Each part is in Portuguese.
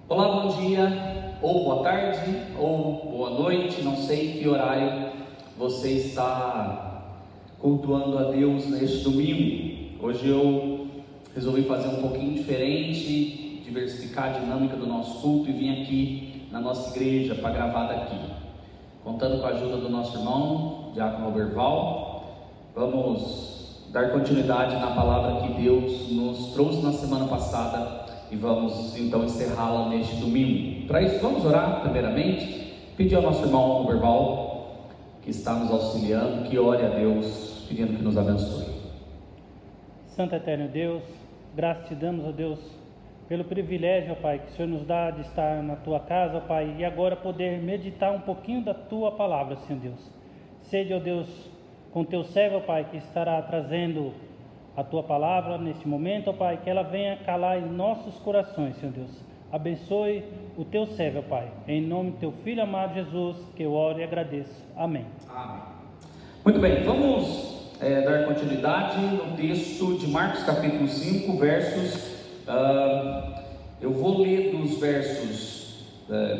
Olá, bom dia, ou boa tarde, ou boa noite, não sei que horário você está cultuando a Deus neste domingo. Hoje eu resolvi fazer um pouquinho diferente, diversificar a dinâmica do nosso culto e vim aqui na nossa igreja para gravar daqui, contando com a ajuda do nosso irmão, Diácono Oberval. Vamos dar continuidade na palavra que Deus nos trouxe na semana passada e vamos então encerrá-la neste domingo. Para isso, vamos orar primeiramente, pedir ao nosso irmão Oberval, que está nos auxiliando, que ore a Deus, pedindo que nos abençoe. Santo Eterno Deus, graças te damos, ó Deus, pelo privilégio, ó Pai, que o Senhor nos dá de estar na Tua casa, ó Pai, e agora poder meditar um pouquinho da Tua palavra, Senhor Deus. Seja, ó Deus, com Teu servo, ó Pai, que estará trazendo a Tua palavra neste momento, ó Pai, que ela venha calar em nossos corações, Senhor Deus. Abençoe o Teu servo, ó Pai, em nome do Teu Filho amado Jesus, que eu oro e agradeço. Amém. Amém. Muito bem, vamos dar continuidade no texto de Marcos capítulo 5, versos, eu vou ler dos versos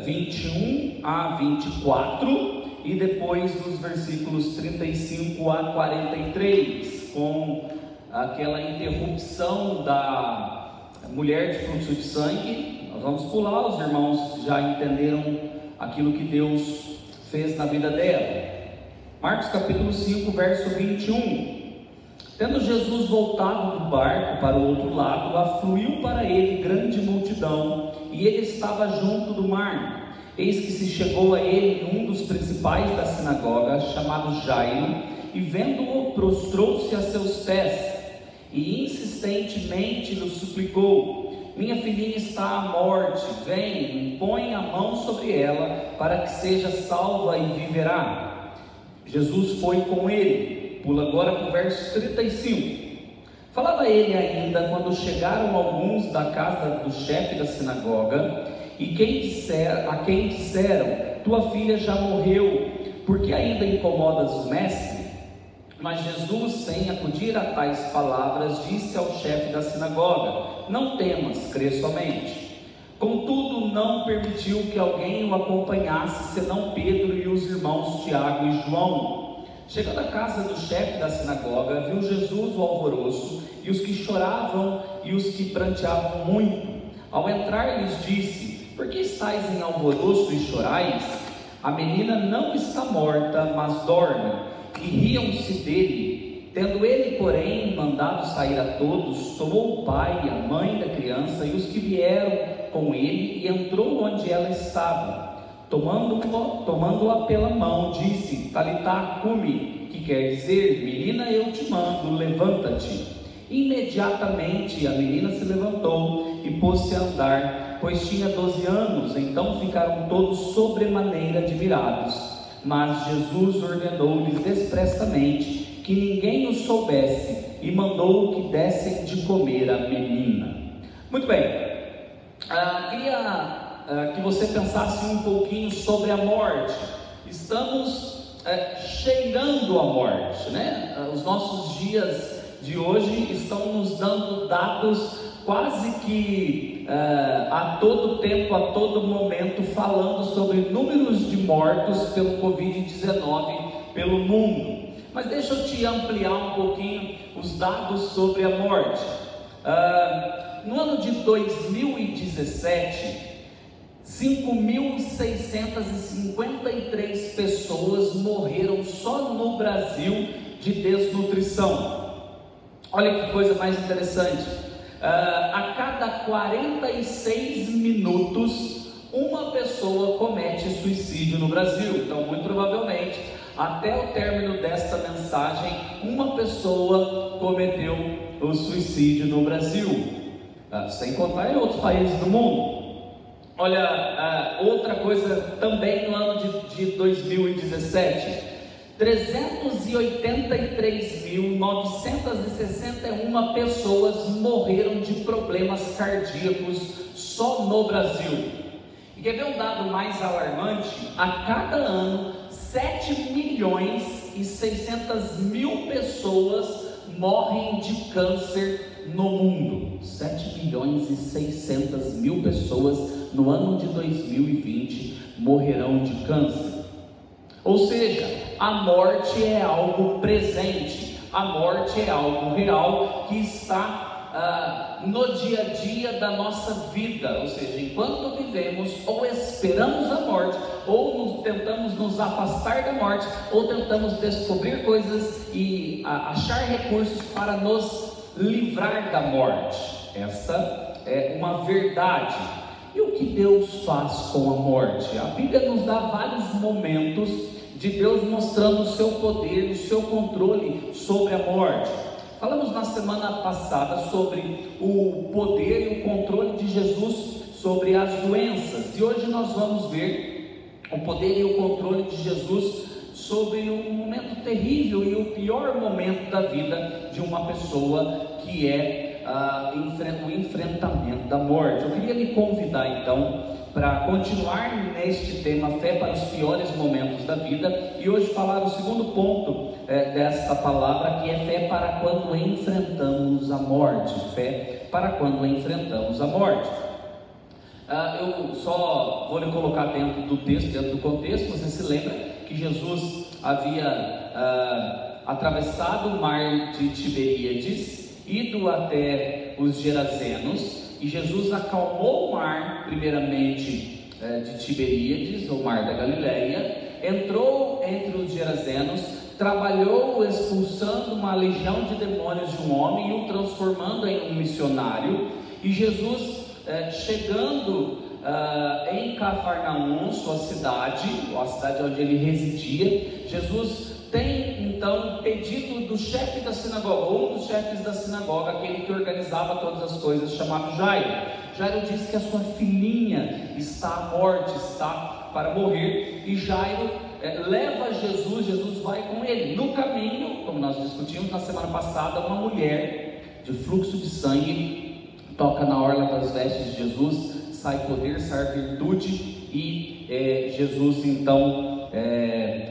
21 a 24 e depois dos versículos 35 a 43, com aquela interrupção da mulher de fluxo de sangue. Nós vamos pular, os irmãos já entenderam aquilo que Deus fez na vida dela. Marcos capítulo 5, verso 21. Tendo Jesus voltado do barco para o outro lado, afluiu para ele grande multidão, e ele estava junto do mar. Eis que se chegou a ele um dos principais da sinagoga, chamado Jairo, e vendo-o, prostrou-se a seus pés, e insistentemente lhe suplicou: minha filhinha está à morte, vem, impõe a mão sobre ela, para que seja salva e viverá. Jesus foi com ele. Pula agora para o verso 35. Falava ele ainda quando chegaram alguns da casa do chefe da sinagoga, e a quem disseram: tua filha já morreu, por que ainda incomodas o mestre? Mas Jesus, sem acudir a tais palavras, disse ao chefe da sinagoga: não temas, crê somente. Contudo, não permitiu que alguém o acompanhasse, senão Pedro e os irmãos Tiago e João. Chegando à casa do chefe da sinagoga, viu Jesus o alvoroço, e os que choravam e os que pranteavam muito. Ao entrar, lhes disse: por que estáis em alvoroço e chorais? A menina não está morta, mas dorme. E riam-se dele. Tendo ele, porém, mandado sair a todos, tomou o pai e a mãe da criança e os que vieram com ele, e entrou onde ela estava. Tomando-a pela mão, disse: Talitá cumi, que quer dizer: menina, eu te mando, levanta-te. Imediatamente a menina se levantou e pôs-se a andar, pois tinha 12 anos. Então ficaram todos sobremaneira admirados. Mas Jesus ordenou-lhes expressamente que ninguém o soubesse, e mandou que dessem de comer a menina. Muito bem, queria que você pensasse um pouquinho sobre a morte. Estamos cheirando a morte, né? Os nossos dias de hoje estão nos dando dados quase que a todo tempo, a todo momento, falando sobre números de mortos pelo Covid-19 pelo mundo. Mas deixa eu te ampliar um pouquinho os dados sobre a morte. No ano de 2017, 5.653 pessoas morreram só no Brasil de desnutrição. Olha que coisa mais interessante. A cada 46 minutos, uma pessoa comete suicídio no Brasil. Então, muito provavelmente, até o término desta mensagem, uma pessoa cometeu o suicídio no Brasil, sem contar em outros países do mundo. Olha, outra coisa também no ano de 2017, 383.961 pessoas morreram de problemas cardíacos só no Brasil. E quer ver um dado mais alarmante? A cada ano, 7.600.000 pessoas morrem de câncer no mundo. 7.600.000 pessoas no ano de 2020 morrerão de câncer. Ou seja, a morte é algo presente, a morte é algo real que está no dia a dia da nossa vida. Ou seja, enquanto vivemos, ou esperamos a morte, ou tentamos nos afastar da morte, ou tentamos descobrir coisas e achar recursos para nos livrar da morte. Esta é uma verdade. E o que Deus faz com a morte? A Bíblia nos dá vários momentos de Deus mostrando o seu poder, o seu controle sobre a morte. Falamos na semana passada sobre o poder e o controle de Jesus sobre as doenças, e hoje nós vamos ver o poder e o controle de Jesus sobre um momento terrível e o pior momento da vida de uma pessoa, que é o enfrentamento da morte. Eu queria lhe convidar então para continuar neste tema, fé para os piores momentos da vida, e hoje falar o segundo ponto desta palavra, que é fé para quando enfrentamos a morte. Fé para quando enfrentamos a morte. Eu só vou lhe colocar dentro do texto, dentro do contexto. Você se lembra que Jesus havia atravessado o mar de Tiberíades, ido até os Gerazenos, e Jesus acalmou o mar, primeiramente de Tiberíades, o mar da Galileia, entrou entre os Gerazenos, trabalhou expulsando uma legião de demônios de um homem e o transformando em um missionário. E Jesus, chegando em Cafarnaum, sua cidade, ou a cidade onde ele residia, Jesus tem então pedido do chefe da sinagoga, ou um dos chefes da sinagoga, aquele que organizava todas as coisas, chamado Jairo. Jairo diz que a sua filhinha está à morte, está para morrer, e Jairo leva Jesus, Jesus vai com ele. No caminho, como nós discutimos na semana passada, uma mulher de fluxo de sangue toca na orla das vestes de Jesus, sai poder, sai virtude, e Jesus então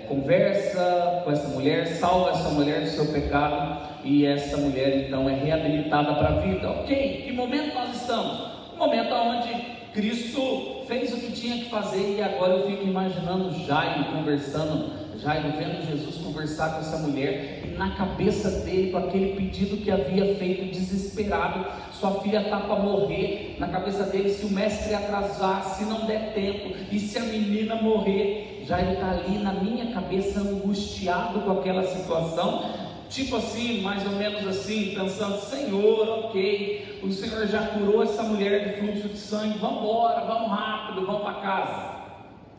conversa com essa mulher, salva essa mulher do seu pecado, e essa mulher então é reabilitada para a vida. Ok, que momento nós estamos? Um momento onde Cristo fez o que tinha que fazer, e agora eu fico imaginando Jairo conversando, Jairo vendo Jesus conversar com essa mulher, e na cabeça dele, com aquele pedido que havia feito desesperado, sua filha está para morrer, na cabeça dele, se o mestre atrasar, se não der tempo, e se a menina morrer, Jairo está ali na minha cabeça angustiado com aquela situação, tipo assim, mais ou menos assim, pensando: Senhor, ok, o Senhor já curou essa mulher de fluxo de sangue, vamos embora, vamos rápido, vamos para casa.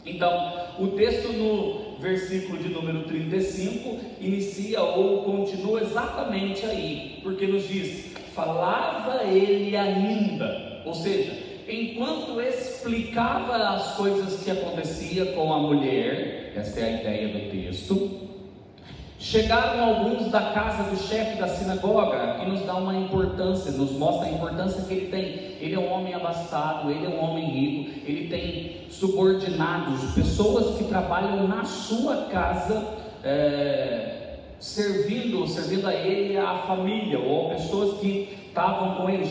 Então, o texto no versículo de número 35 inicia ou continua exatamente aí, porque nos diz: falava ele ainda, ou seja, enquanto explicava as coisas que acontecia com a mulher, essa é a ideia do texto, chegaram alguns da casa do chefe da sinagoga, que nos dá uma importância, nos mostra a importância que ele tem. Ele é um homem abastado, ele é um homem rico, ele tem subordinados, pessoas que trabalham na sua casa, servindo a ele e a família, ou pessoas que estavam com ele,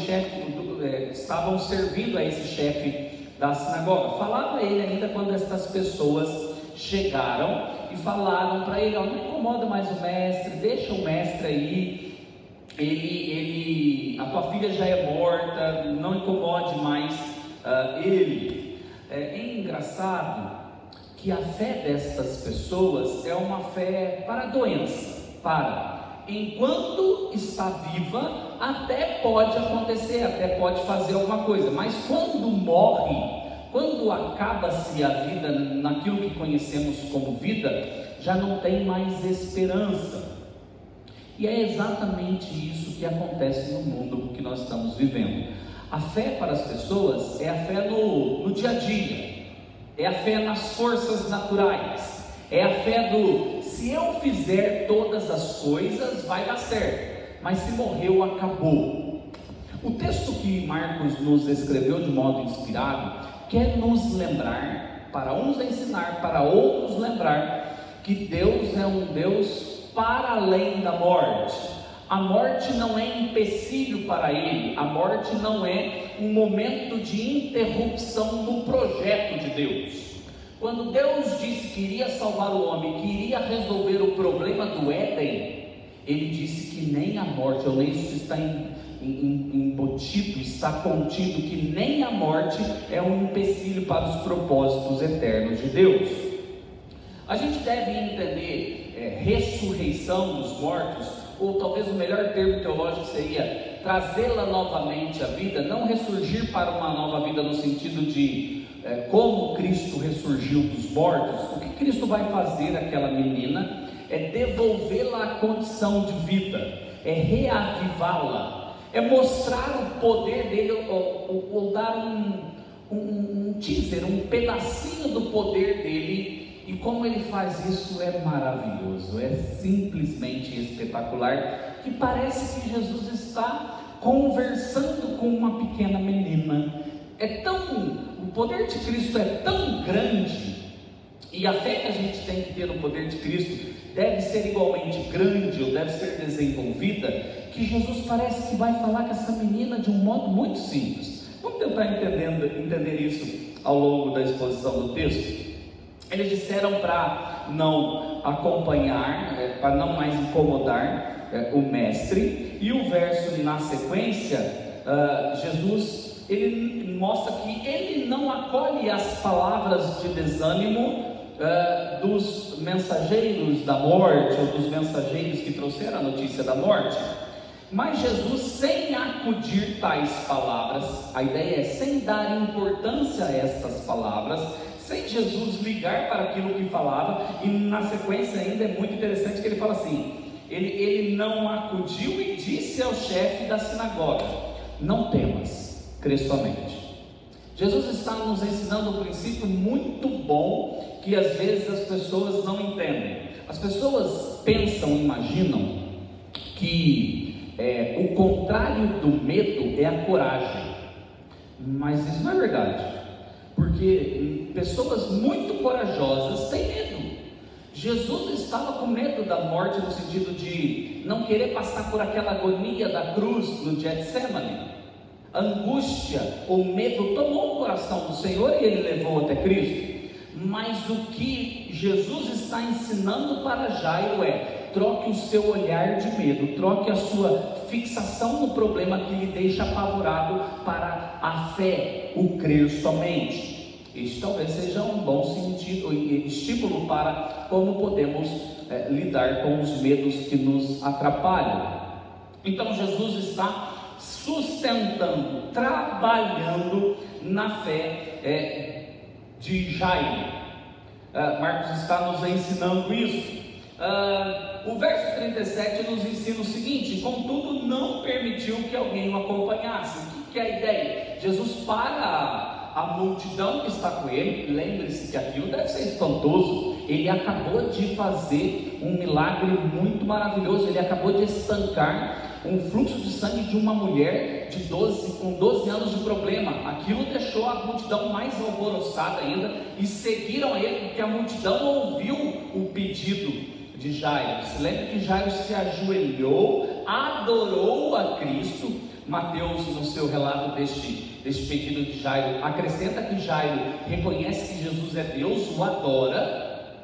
estavam servindo a esse chefe da sinagoga. Falava ele ainda quando estas pessoas chegaram e falaram para ele: não incomoda mais o mestre, deixa o mestre aí, a tua filha já é morta, não incomode mais ele. É engraçado que a fé destas pessoas é uma fé para a doença, enquanto está viva, até pode acontecer, até pode fazer alguma coisa, mas quando morre, quando acaba-se a vida naquilo que conhecemos como vida, já não tem mais esperança. E é exatamente isso que acontece no mundo que nós estamos vivendo. A fé para as pessoas é a fé no dia a dia, é a fé nas forças naturais, é a fé do: se eu fizer todas as coisas vai dar certo, mas se morreu, acabou. O texto que Marcos nos escreveu de modo inspirado quer nos lembrar, para uns ensinar, para outros lembrar, que Deus é um Deus para além da morte. A morte não é empecilho para ele, a morte não é um momento de interrupção no projeto de Deus. Quando Deus disse que iria salvar o homem, que iria resolver o problema do Éden, Ele disse que nem a morte, ou nem isso está embutido, está contido, que nem a morte é um empecilho para os propósitos eternos de Deus. A gente deve entender ressurreição dos mortos, ou talvez o melhor termo teológico seria trazê-la novamente à vida, não ressurgir para uma nova vida no sentido de como Cristo ressurgiu dos mortos. O que Cristo vai fazer àquela menina é devolvê-la à condição de vida, é reavivá-la, é mostrar o poder dele, ou dar um teaser, um pedacinho do poder dele. E como ele faz isso é maravilhoso, é simplesmente espetacular, que parece que Jesus está conversando com uma pequena menina. O poder de Cristo é tão grande, e a fé que a gente tem que ter no poder de Cristo deve ser igualmente grande, ou deve ser desenvolvida, que Jesus parece que vai falar com essa menina de um modo muito simples. Vamos tentar entender isso ao longo da exposição do texto. Eles disseram para não acompanhar, para não mais incomodar o mestre, e o verso na sequência, Jesus, ele mostra que ele não acolhe as palavras de desânimo dos mensageiros da morte, ou dos mensageiros que trouxeram a notícia da morte. Mas Jesus, sem acudir tais palavras, a ideia é sem dar importância a estas palavras, sem Jesus ligar para aquilo que falava, e na sequência ainda é muito interessante que ele fala assim, ele não acudiu e disse ao chefe da sinagoga: não temas, crê somente. Jesus está nos ensinando um princípio muito bom, que às vezes as pessoas não entendem. As pessoas pensam, imaginam que o contrário do medo é a coragem, mas isso não é verdade, porque pessoas muito corajosas têm medo. Jesus estava com medo da morte, no sentido de não querer passar por aquela agonia da cruz no Getsemane. A angústia ou medo tomou o coração do Senhor e ele levou até Cristo. Mas o que Jesus está ensinando para Jairo é: troque o seu olhar de medo, troque a sua fixação no problema que lhe deixa apavorado para a fé, o crer somente. Isso talvez seja um bom sentido e estímulo para como podemos lidar com os medos que nos atrapalham. Então Jesus está sustentando, trabalhando na fé de Jairo. Marcos está nos ensinando isso. O verso 37 nos ensina o seguinte: contudo não permitiu que alguém o acompanhasse. O que é a ideia? Jesus para a multidão que está com ele. Lembre-se que aquilo deve ser espantoso. Ele acabou de fazer um milagre muito maravilhoso. Ele acabou de estancar um fluxo de sangue de uma mulher com 12 anos de problema. Aquilo deixou a multidão mais alvoroçada ainda, e seguiram ele porque a multidão ouviu o pedido de Jairo. Se lembra que Jairo se ajoelhou, adorou a Cristo. Mateus, no seu relato deste pedido de Jairo, acrescenta que Jairo reconhece que Jesus é Deus, o adora,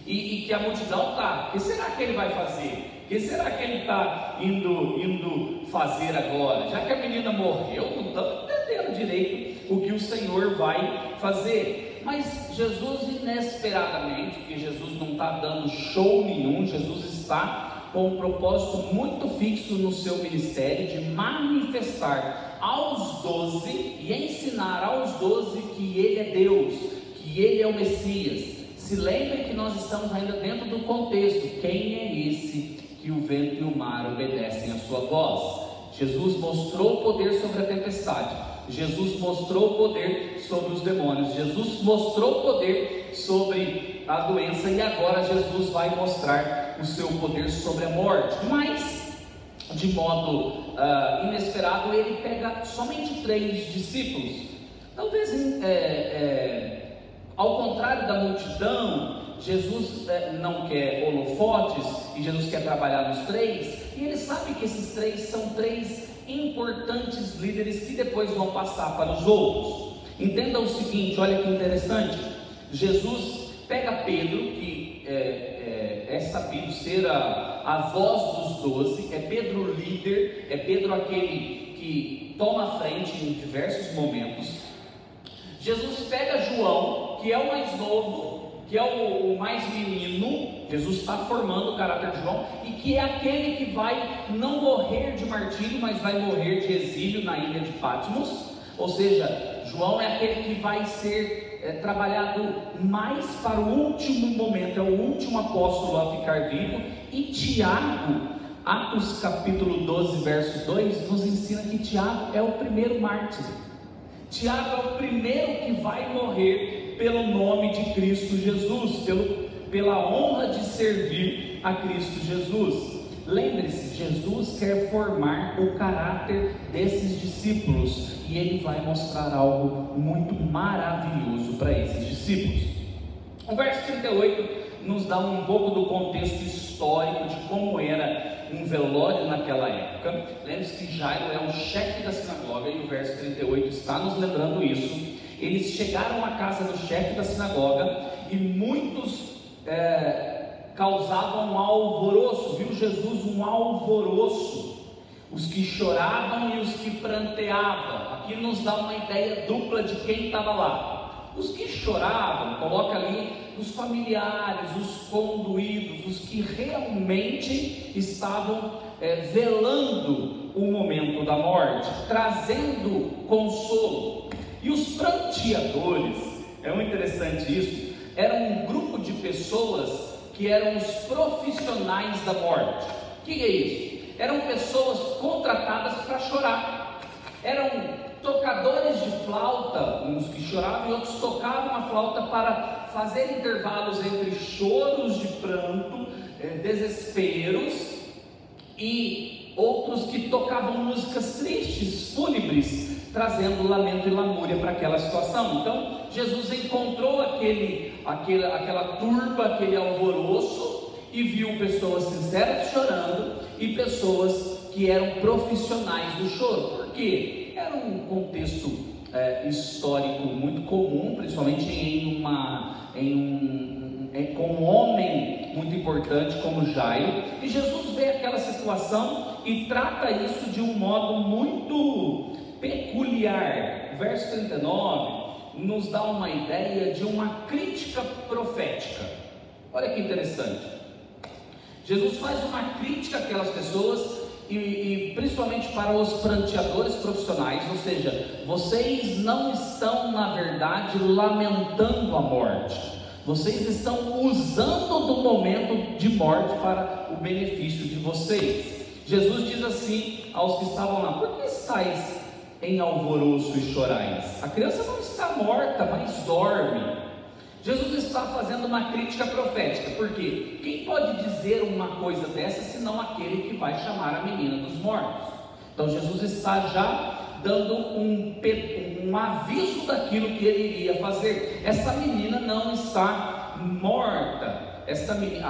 e que a multidão está: o que será que ele vai fazer? O que será que ele está indo fazer agora? Já que a menina morreu, não estamos entendendo direito o que o Senhor vai fazer. Mas Jesus, inesperadamente, porque Jesus não está dando show nenhum, Jesus está com um propósito muito fixo no seu ministério, de manifestar aos 12 e ensinar aos 12 que Ele é Deus, que Ele é o Messias. Se lembre que nós estamos ainda dentro do contexto: quem é esse que o vento e o mar obedecem à sua voz? Jesus mostrou o poder sobre a tempestade, Jesus mostrou o poder sobre os demônios, Jesus mostrou o poder sobre a doença, e agora Jesus vai mostrar o seu poder sobre a morte. Mas de modo inesperado, ele pega somente 3 discípulos. Talvez ao contrário da multidão, Jesus não quer holofotes e Jesus quer trabalhar nos três, e ele sabe que esses três são três importantes líderes que depois vão passar para os outros. Entenda o seguinte, olha que interessante, Jesus pega Pedro, que é sabido ser a voz dos 12, é Pedro líder, é Pedro aquele que toma a frente em diversos momentos. Jesus pega João, que é o mais novo, que é o mais menino. Jesus está formando o caráter de João, e que é aquele que vai não morrer de martírio, mas vai morrer de exílio na ilha de Patmos. Ou seja, João é aquele que vai ser trabalhado mais para o último momento, é o último apóstolo a ficar vivo. E Tiago, Atos capítulo 12, verso 2, nos ensina que Tiago é o primeiro mártir. Tiago é o primeiro que vai morrer pelo nome de Cristo Jesus, pela honra de servir a Cristo Jesus. Lembre-se, Jesus quer formar o caráter desses discípulos, e ele vai mostrar algo muito maravilhoso para esses discípulos. O verso 38 nos dá um pouco do contexto histórico de como era um velório naquela época. Lembre-se que Jairo é o chefe da sinagoga, e o verso 38 está nos lembrando isso. Eles chegaram à casa do chefe da sinagoga, e muitos causavam um alvoroço. Viu Jesus um alvoroço, os que choravam e os que pranteavam. Aqui nos dá uma ideia dupla de quem estava lá. Os que choravam, coloca ali os familiares, os conduídos, os que realmente estavam velando o momento da morte, trazendo consolo. E os pranteadores, é muito interessante isso, era um grupo de pessoas que eram os profissionais da morte. O que é isso? Eram pessoas contratadas para chorar. Eram tocadores de flauta, uns que choravam e outros tocavam a flauta para fazer intervalos entre choros de pranto, desesperos, e outros que tocavam músicas tristes, fúnebres, trazendo lamento e lamúria para aquela situação. Então Jesus encontrou aquela turba, aquele alvoroço, e viu pessoas sinceras chorando e pessoas que eram profissionais do choro. Por quê? Era um contexto histórico muito comum, principalmente com um homem muito importante como Jairo. E Jesus vê aquela situação e trata isso de um modo muito peculiar. O verso 39 nos dá uma ideia de uma crítica profética. Olha que interessante. Jesus faz uma crítica àquelas pessoas, e principalmente para os pranteadores profissionais, ou seja, vocês não estão na verdade lamentando a morte, vocês estão usando do momento de morte para o benefício de vocês. Jesus diz assim aos que estavam lá: por que estáis em alvoroço e chorais? A criança não está morta, mas dorme. Jesus está fazendo uma crítica profética, porque quem pode dizer uma coisa dessa senão aquele que vai chamar a menina dos mortos? Então Jesus está já dando um aviso daquilo que ele iria fazer. Essa menina não está morta. Esta menina,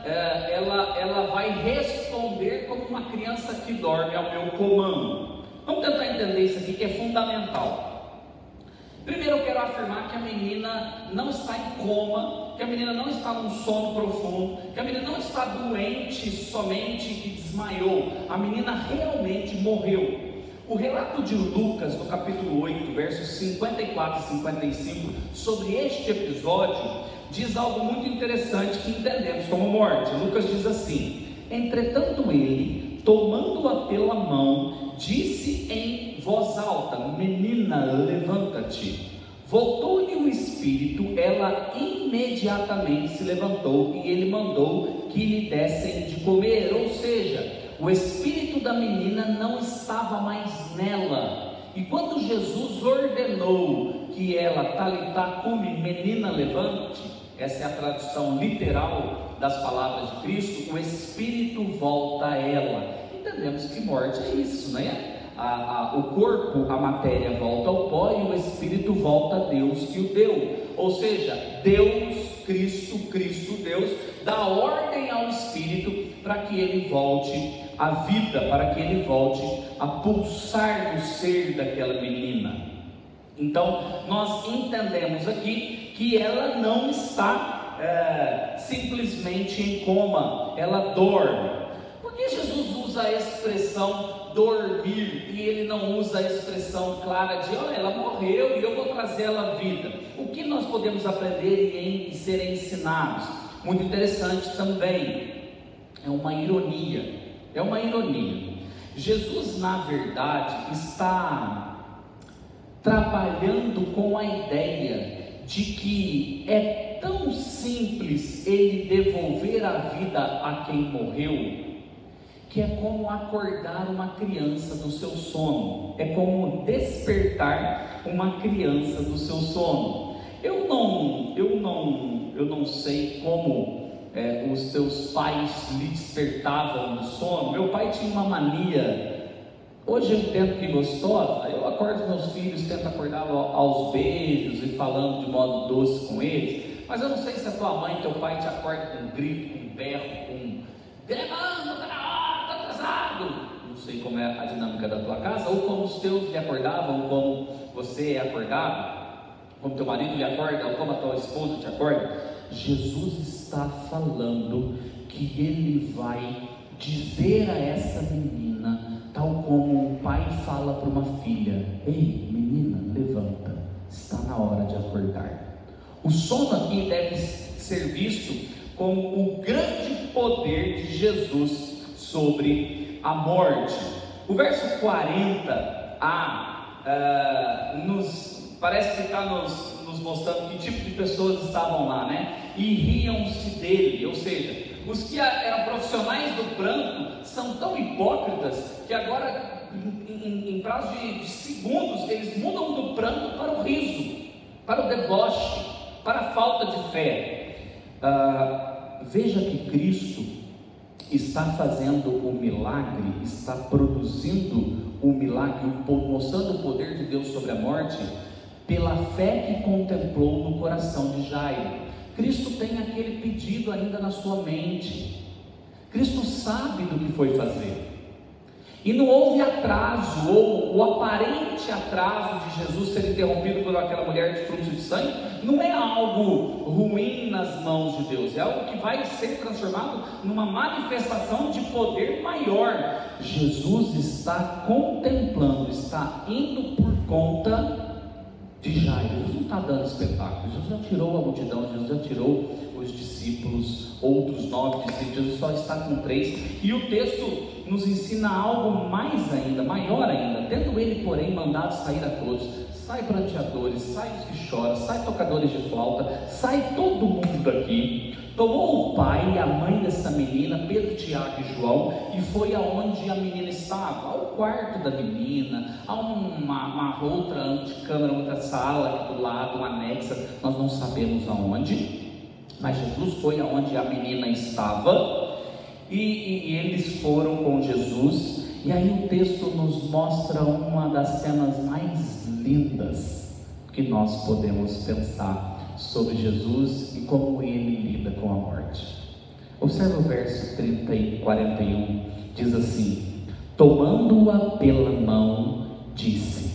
ela vai responder como uma criança que dorme ao meu comando. Vamos tentar entender isso aqui, que é fundamental. Primeiro eu quero afirmar que a menina não está em coma, que a menina não está num sono profundo, que a menina não está doente somente que desmaiou. A menina realmente morreu. O relato de Lucas, no capítulo 8, versos 54 e 55, sobre este episódio, diz algo muito interessante que entendemos como morte. Lucas diz assim: entretanto ele, tomando-a pela mão, disse em voz alta: menina, levanta-te. Voltou-lhe o espírito, ela imediatamente se levantou, e ele mandou que lhe dessem de comer. Ou seja, o espírito da menina não estava mais nela. E quando Jesus ordenou que ela, talitá cumi, menina, levante, essa é a tradução literal das palavras de Cristo, o espírito volta a ela. Entendemos que morte é isso, né? o corpo, a matéria volta ao pó e o espírito volta a Deus que o deu. Ou seja, Deus, Cristo, Deus, dá ordem ao espírito para que ele volte à vida, para que ele volte a pulsar no ser daquela menina. Então, nós entendemos aqui que ela não está simplesmente em coma, ela dorme. Por que Jesus usa a expressão dormir e ele não usa a expressão clara de olha, ela morreu e eu vou trazer ela à vida? O que nós podemos aprender e ser ensinados? Muito interessante também, é uma ironia. Jesus, na verdade, está trabalhando com a ideia de que é tão simples ele devolver a vida a quem morreu, que é como acordar uma criança do seu sono, é como despertar uma criança do seu sono. Eu não sei como os teus pais lhe despertavam do sono. Meu pai tinha uma mania. Hoje eu entendo que gostosa, eu acordo meus filhos, tento acordar aos beijos e falando de modo doce com eles, mas eu não sei se a tua mãe, teu pai te acorda com um grito, com um berro, com levanta, tá na hora, tá atrasado. Não sei como é a dinâmica da tua casa, ou como os teus lhe acordavam, ou como você é acordado, como teu marido lhe acorda, ou como a tua esposa te acorda. Jesus está falando que ele vai dizer a essa menina, tal como um pai fala para uma filha: ei menina, levanta, está na hora de acordar. O sono aqui deve ser visto como o grande poder de Jesus sobre a morte. O verso 40a parece que está nos mostrando que tipo de pessoas estavam lá, né? E riam-se dele, ou seja, os que eram profissionais do pranto são tão hipócritas que agora, em prazo de segundos, eles mudam do pranto para o riso, para o deboche, para a falta de fé. Veja que Cristo está fazendo o milagre, está produzindo o milagre, mostrando o poder de Deus sobre a morte, pela fé que contemplou no coração de Jairo. Cristo tem aquele pedido ainda na sua mente. Cristo sabe do que foi fazer. E não houve atraso, ou o aparente atraso de Jesus ser interrompido por aquela mulher de fluxo de sangue, não é algo ruim nas mãos de Deus, é algo que vai ser transformado numa manifestação de poder maior. Jesus está contemplando, está indo por conta de Jairo. Jesus não está dando espetáculo, Jesus já tirou a multidão, Jesus já tirou os discípulos, outros 9 discípulos, Jesus só está com 3, e o texto nos ensina algo mais ainda, maior ainda. Tendo ele, porém, mandado sair a todos, sai pranteadores, sai os que choram, sai tocadores de flauta, sai todo mundo daqui. Tomou o pai e a mãe dessa menina, Pedro, Tiago e João, e foi aonde a menina estava, ao quarto da menina, a uma outra antecâmara, outra sala aqui do lado, uma anexa, nós não sabemos aonde, mas Jesus foi aonde a menina estava, e eles foram com Jesus. E aí o texto nos mostra uma das cenas mais lindas que nós podemos pensar sobre Jesus e como ele lida com a morte. Observe o verso 30 e 41, diz assim: tomando-a pela mão, disse.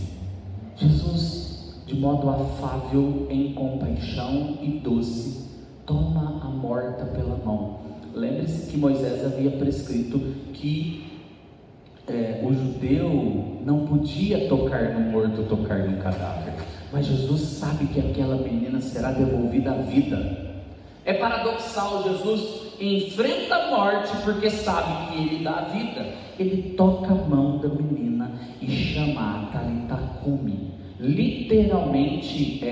Jesus, de modo afável, em compaixão e doce, toma a morta pela mão. Lembre-se que Moisés havia prescrito que o judeu não podia tocar no morto, tocar no cadáver, mas Jesus sabe que aquela menina será devolvida à vida. É paradoxal, Jesus enfrenta a morte porque sabe que ele dá a vida. Ele toca a mão da menina e chama a Talitá cumi. Literalmente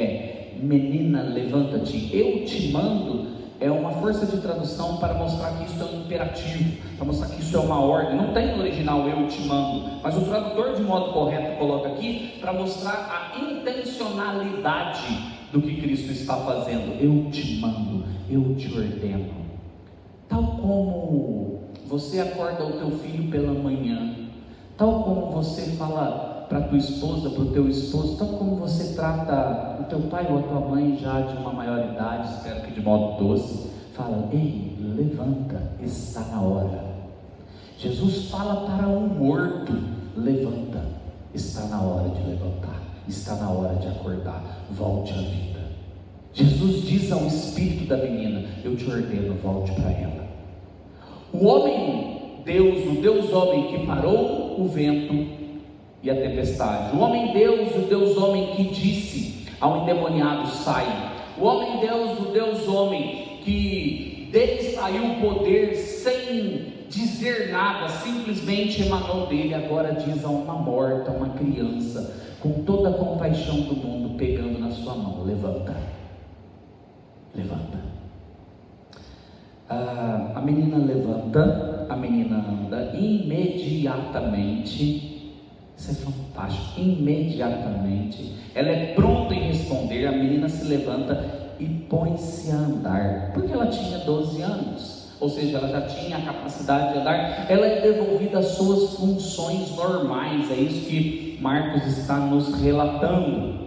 menina, levanta-te, eu te mando. É uma força de tradução para mostrar que isso é um imperativo, para mostrar que isso é uma ordem. Não tem no original eu te mando, mas o tradutor de modo correto coloca aqui para mostrar a intencionalidade do que Cristo está fazendo. Eu te mando, eu te ordeno. Tal como você acorda o teu filho pela manhã, tal como você fala para a tua esposa, para o teu esposo, tal como você trata o teu pai ou a tua mãe já de uma maior idade, espero que de modo doce, fala: ei, levanta, está na hora. Jesus fala para um morto: levanta, está na hora de levantar, está na hora de acordar, volte à vida. Jesus diz ao espírito da menina: eu te ordeno, volte para ela. O homem Deus, o Deus homem que parou o vento e a tempestade, o homem Deus, o Deus homem que disse ao endemoniado: sai. O homem Deus, o Deus homem que dele saiu o poder sem dizer nada, simplesmente emanou dele, agora diz a uma morta, uma criança, com toda a compaixão do mundo, pegando na sua mão: levanta, levanta. A menina levanta, a menina anda imediatamente. Isso é fantástico, imediatamente ela é pronta em responder. A menina se levanta e põe-se a andar, porque ela tinha 12 anos, ou seja, ela já tinha a capacidade de andar. Ela é devolvida às suas funções normais, é isso que Marcos está nos relatando.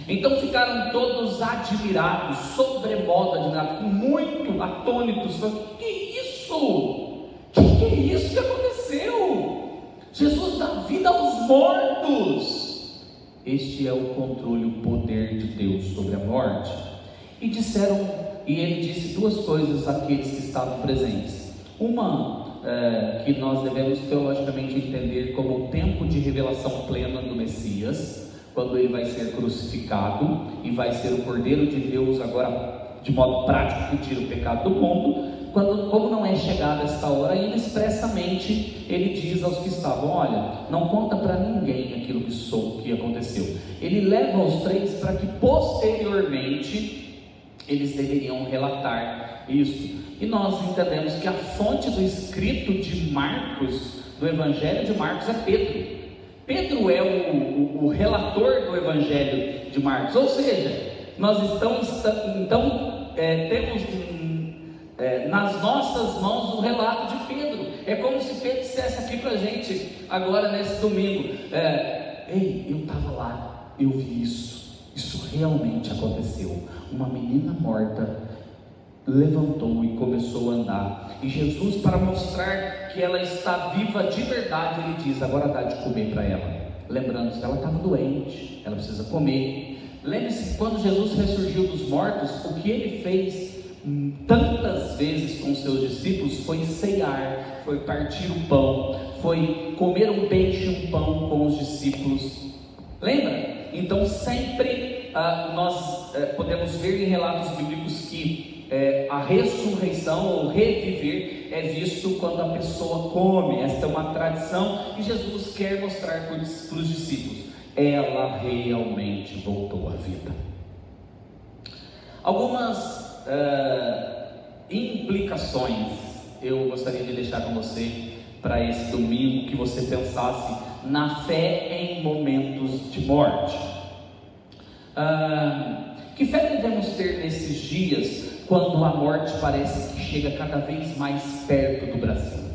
Então ficaram todos admirados, sobremodo admirados, muito atônitos, falando: que é isso? Que é isso que aconteceu? Jesus dá vida aos mortos. Este é o controle, o poder de Deus sobre a morte. E ele disse duas coisas àqueles que estavam presentes. Uma que nós devemos teologicamente entender como o tempo de revelação plena do Messias, quando ele vai ser crucificado e vai ser o Cordeiro de Deus agora de modo prático que tira o pecado do mundo. Como não é chegada esta hora ainda, expressamente ele diz aos que estavam: olha, não conta para ninguém aquilo que aconteceu. Ele leva os três para que posteriormente eles deveriam relatar isso. E nós entendemos que a fonte do escrito de Marcos, do Evangelho de Marcos, é Pedro. Pedro é o relator do Evangelho de Marcos, ou seja, nós temos nas nossas mãos o relato de Pedro. É como se Pedro dissesse aqui para a gente agora nesse domingo: ei, eu estava lá, eu vi isso realmente aconteceu. Uma menina morta levantou e começou a andar, e Jesus, para mostrar que ela está viva de verdade, ele diz: agora dá de comer para ela. Lembrando-se, ela estava doente, ela precisa comer. Lembre-se, quando Jesus ressurgiu dos mortos, o que ele fez tantas vezes com seus discípulos foi ceiar, foi partir o pão, foi comer um peixe e um pão com os discípulos. Lembra? Então sempre nós podemos ver em relatos bíblicos que a ressurreição ou reviver é visto quando a pessoa come. Esta é uma tradição e Jesus quer mostrar para os discípulos: ela realmente voltou à vida. Algumas implicações eu gostaria de deixar com você para esse domingo, que você pensasse na fé em momentos de morte. Que fé devemos ter nesses dias, quando a morte parece que chega cada vez mais perto do Brasil?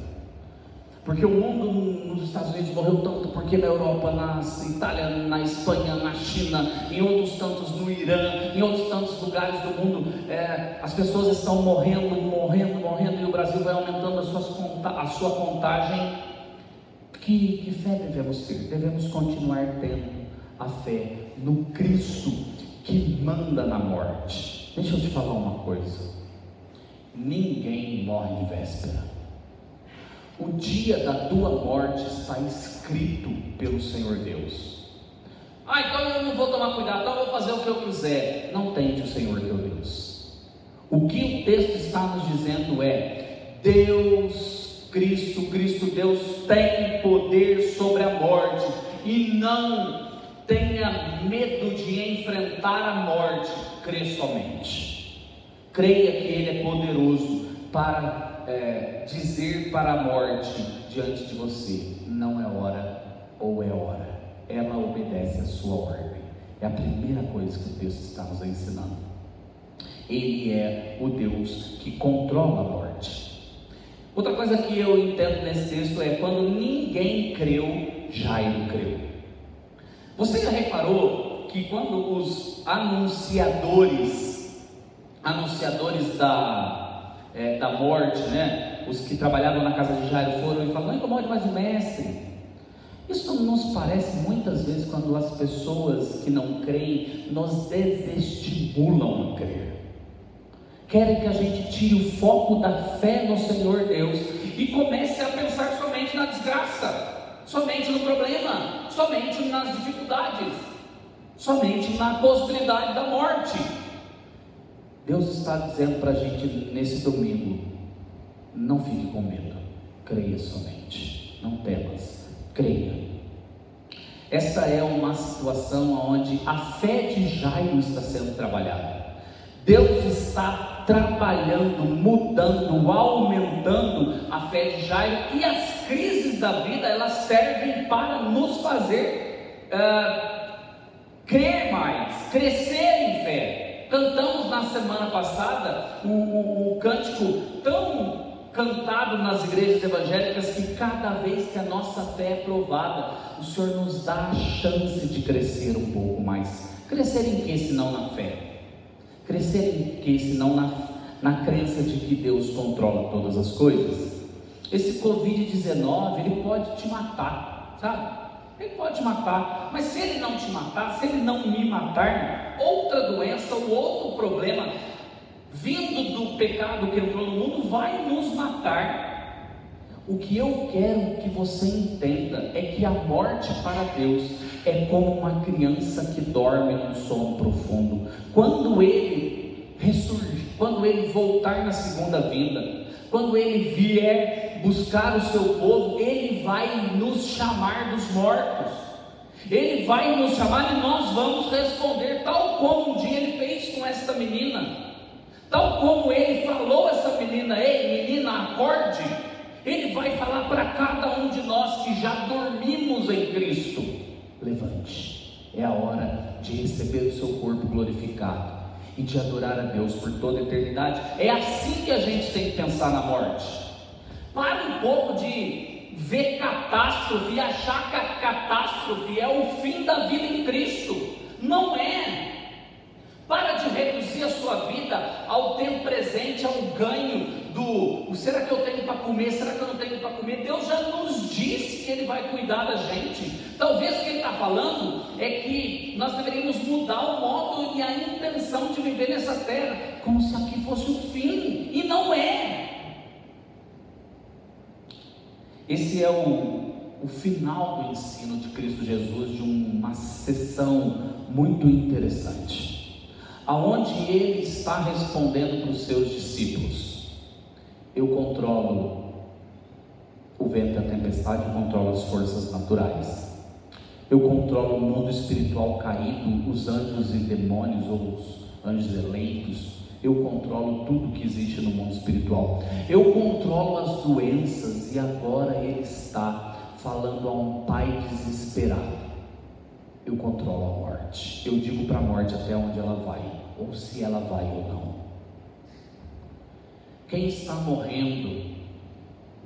Porque o mundo nos Estados Unidos morreu tanto, porque na Europa, na Itália, na Espanha, na China, em outros tantos, no Irã, em outros tantos lugares do mundo, as pessoas estão morrendo, e o Brasil vai aumentando a sua contagem. Que fé devemos ter? Devemos continuar tendo a fé no Cristo que manda na morte. Deixa eu te falar uma coisa: ninguém morre de véspera. O dia da tua morte está escrito pelo Senhor Deus. Então eu não vou tomar cuidado, então eu vou fazer o que eu quiser. Não tente o Senhor teu Deus. O que o texto está nos dizendo é: Deus, Cristo Deus tem poder sobre a morte, e não tenha medo de enfrentar a morte. Crê somente, creia que Ele é poderoso para dizer para a morte diante de você: não é hora, ou é hora. Ela obedece a sua ordem. É a primeira coisa que o texto está nos ensinando. Ele é o Deus que controla a morte. Outra coisa que eu entendo nesse texto é: quando ninguém creu, Jairo creu. Você já reparou que quando os anunciadores da morte, né, os que trabalhavam na casa de Jairo foram e falaram: não incomode mais o mestre. Isso nos parece muitas vezes, quando as pessoas que não creem nos desestimulam a crer, querem que a gente tire o foco da fé no Senhor Deus e comece a pensar somente na desgraça, somente no problema, somente nas dificuldades, somente na possibilidade da morte. Deus está dizendo para a gente nesse domingo: não fique com medo, creia somente, não temas, creia. Esta é uma situação onde a fé de Jairo está sendo trabalhada. Deus está trabalhando, mudando, aumentando a fé de Jairo, e as crises da vida, elas servem para nos fazer crer mais, crescer em fé. Cantamos na semana passada o cântico tão cantado nas igrejas evangélicas, que cada vez que a nossa fé é provada, o Senhor nos dá a chance de crescer um pouco mais. Crescer em que, senão na fé? Crescer em que, senão na crença de que Deus controla todas as coisas? Esse Covid-19, ele pode te matar, sabe? Ele pode te matar, mas se ele não te matar, se ele não me matar, outra doença ou outro problema vindo do pecado que entrou no mundo vai nos matar. O que eu quero que você entenda é que a morte para Deus é como uma criança que dorme num sono profundo. Quando ele ressurgir, quando ele voltar na segunda vinda, quando ele vier buscar o seu povo, ele vai nos chamar dos mortos. Ele vai nos chamar e nós vamos responder, tal como um dia ele fez com esta menina. Tal como ele falou a essa menina: ei menina, acorde. Ele vai falar para cada um de nós que já dormimos em Cristo: levante, é a hora de receber o seu corpo glorificado e de adorar a Deus por toda a eternidade. É assim que a gente tem que pensar na morte. Para um pouco de ver catástrofe e achar que a catástrofe é o fim da vida em Cristo. Não é. Para de reduzir a sua vida ao tempo presente, ao ganho do será que eu tenho para comer, será que eu não tenho para comer? Deus já nos disse que Ele vai cuidar da gente. Talvez o que Ele está falando é que nós deveríamos mudar o modo e a intenção de viver nessa terra, como se aqui fosse o fim, e não é. Esse é o final do ensino de Cristo Jesus, de uma sessão muito interessante, aonde ele está respondendo para os seus discípulos: eu controlo o vento e a tempestade, eu controlo as forças naturais, eu controlo o mundo espiritual caído, os anjos e demônios, ou os anjos eleitos, eu controlo tudo que existe no mundo espiritual, eu controlo as doenças. E agora ele está falando a um pai desesperado: eu controlo a morte, eu digo para a morte até onde ela vai, ou se ela vai ou não. Quem está morrendo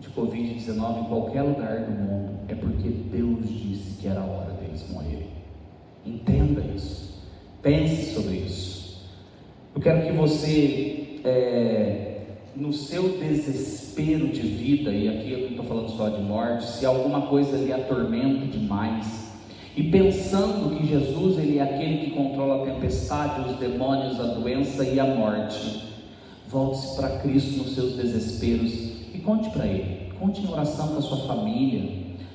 de Covid-19 em qualquer lugar do mundo é porque Deus disse que era a hora deles morrerem. Entenda isso, pense sobre isso. Eu quero que você, no seu desespero de vida, e aqui eu não estou falando só de morte, se alguma coisa lhe atormenta demais, e pensando que Jesus, Ele é aquele que controla a tempestade, os demônios, a doença e a morte, volte-se para Cristo nos seus desesperos e conte para Ele. Conte em oração com a sua família,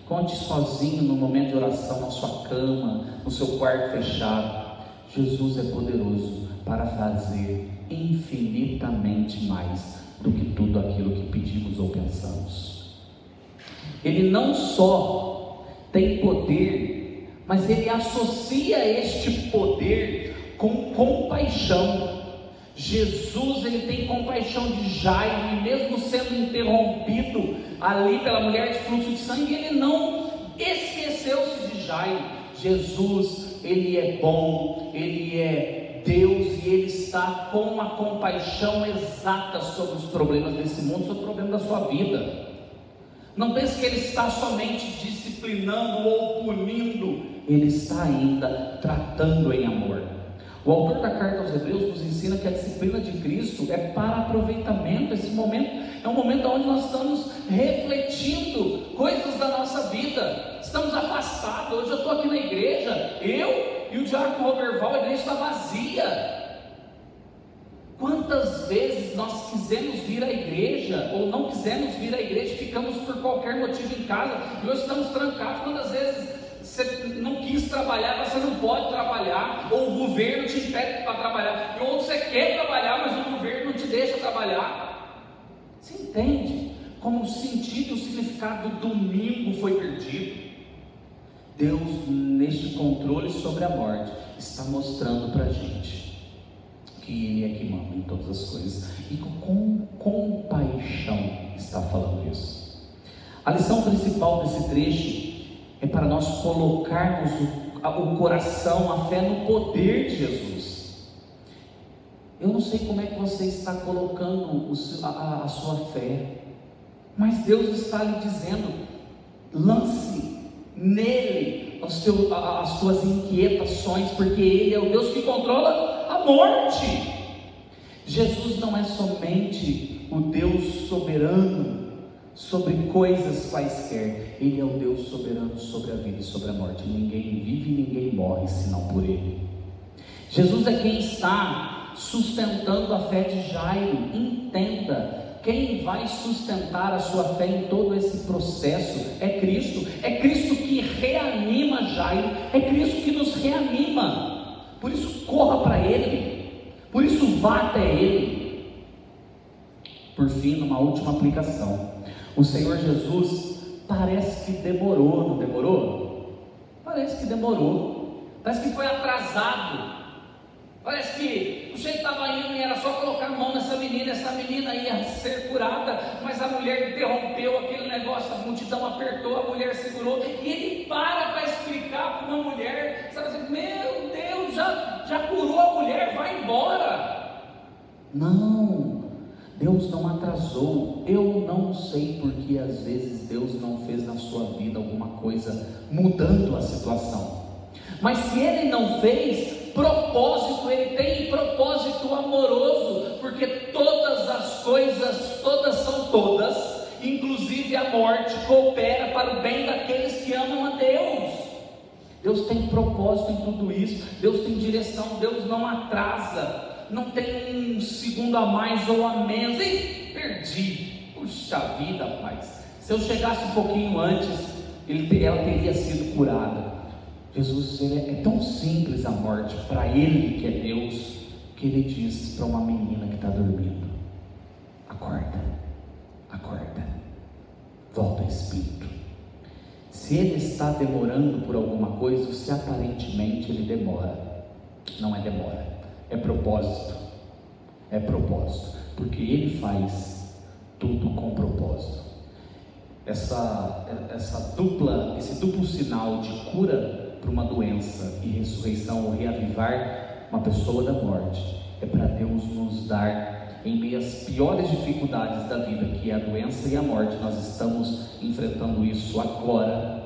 conte sozinho no momento de oração, na sua cama, no seu quarto fechado. Jesus é poderoso para fazer infinitamente mais do que tudo aquilo que pedimos ou pensamos. Ele não só tem poder, mas Ele associa este poder com compaixão. Jesus, Ele tem compaixão de Jairo, e mesmo sendo interrompido ali pela mulher de fluxo de sangue, Ele não esqueceu-se de Jairo. Jesus, Ele é bom, Ele é Deus e Ele está com a compaixão exata sobre os problemas desse mundo, sobre o problema da sua vida. Não pense que Ele está somente disciplinando ou punindo, Ele está ainda tratando em amor. O autor da carta aos Hebreus nos ensina que a disciplina de Cristo é para aproveitamento. Esse momento é um momento onde nós estamos refletindo coisas da nossa vida, estamos afastados. Hoje eu estou aqui na igreja, eu e o diácono Roberval, a igreja está vazia. Quantas vezes nós quisemos vir à igreja, ou não quisemos vir à igreja, ficamos por qualquer motivo em casa, e hoje estamos trancados. Quantas vezes você não quis trabalhar, mas você não pode trabalhar, ou o governo te impede para trabalhar, ou você quer trabalhar, mas o governo não te deixa trabalhar? Você entende como o sentido e o significado do domingo foi perdido? Deus, neste controle sobre a morte, está mostrando para a gente que Ele é que manda em todas as coisas, e com compaixão está falando isso. A lição principal desse trecho é para nós colocarmos o coração, a fé no poder de Jesus. Eu não sei como é que você está colocando a sua fé, mas Deus está lhe dizendo: lance nele as suas inquietações, porque Ele é o Deus que controla a morte. Jesus não é somente o Deus soberano sobre coisas quaisquer, Ele é o Deus soberano sobre a vida e sobre a morte. Ninguém vive e ninguém morre senão por Ele. Jesus é quem está sustentando a fé de Jairo. Entenda, quem vai sustentar a sua fé em todo esse processo é Cristo. É Cristo que reanima Jairo, é Cristo que nos reanima. Por isso corra para Ele, por isso vá até Ele. Por fim, numa última aplicação, o Senhor Jesus parece que demorou, não demorou? Parece que demorou, parece que foi atrasado. Parece que o jeito estava indo e era só colocar a mão nessa menina, essa menina ia ser curada, mas a mulher interrompeu aquele negócio, a multidão apertou, a mulher segurou, e ele para explicar para uma mulher, sabe assim: meu Deus, já curou a mulher, vai embora. Não, Deus não atrasou. Eu não sei porque às vezes Deus não fez na sua vida alguma coisa mudando a situação, mas se Ele não fez, propósito Ele tem, propósito amoroso, porque todas as coisas, todas são todas, inclusive a morte, coopera para o bem daqueles que amam a Deus. Deus tem propósito em tudo isso, Deus tem direção, Deus não atrasa, não tem um segundo a mais ou a menos. Ei, perdi, puxa vida, rapaz, se eu chegasse um pouquinho antes, ela teria sido curada. Jesus, é tão simples a morte para Ele, que é Deus, que Ele diz para uma menina que está dormindo: acorda, acorda, volta ao Espírito. Se Ele está demorando por alguma coisa, se aparentemente Ele demora, não é demora, é propósito, porque Ele faz tudo com propósito. Esse duplo sinal de cura para uma doença e ressurreição ou reavivar uma pessoa da morte é para Deus nos dar, em meio às piores dificuldades da vida, que é a doença e a morte. Nós estamos enfrentando isso agora,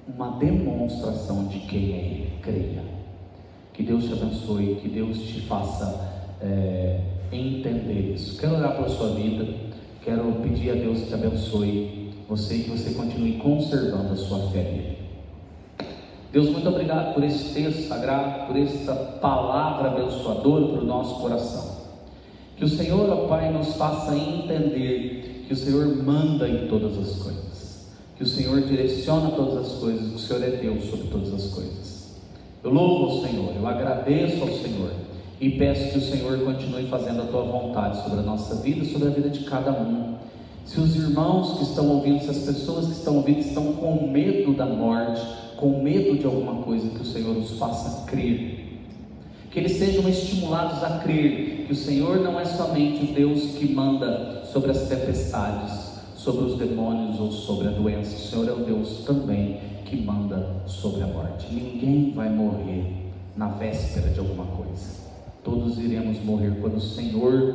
uma demonstração de quem é Ele. Creia. Que Deus te abençoe, que Deus te faça entender isso. Quero orar pela sua vida, quero pedir a Deus que te abençoe você e que você continue conservando a sua fé nele. Deus, muito obrigado por esse texto sagrado, por esta palavra abençoadora para o nosso coração. Que o Senhor, ó Pai, nos faça entender que o Senhor manda em todas as coisas, que o Senhor direciona todas as coisas, que o Senhor é Deus sobre todas as coisas. Eu louvo ao Senhor, eu agradeço ao Senhor e peço que o Senhor continue fazendo a Tua vontade sobre a nossa vida, sobre a vida de cada um. Se os irmãos que estão ouvindo, se as pessoas que estão ouvindo estão com medo da morte, com medo de alguma coisa, que o Senhor os faça crer, que eles sejam estimulados a crer que o Senhor não é somente o Deus que manda sobre as tempestades, sobre os demônios ou sobre a doença. O Senhor é o Deus também que manda sobre a morte. Ninguém vai morrer na velha véspera de alguma coisa. Todos iremos morrer quando o Senhor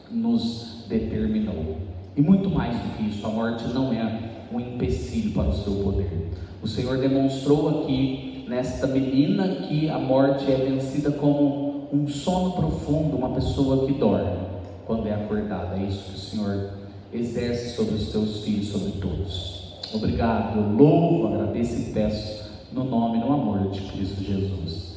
nos determinou. E muito mais do que isso, a morte não é um empecilho para o seu poder. O Senhor demonstrou aqui nesta menina que a morte é vencida como um sono profundo, uma pessoa que dorme quando é acordada. É isso que o Senhor exerce sobre os teus filhos, sobre todos. Obrigado, eu louvo, agradeço e peço no nome e no amor de Cristo Jesus.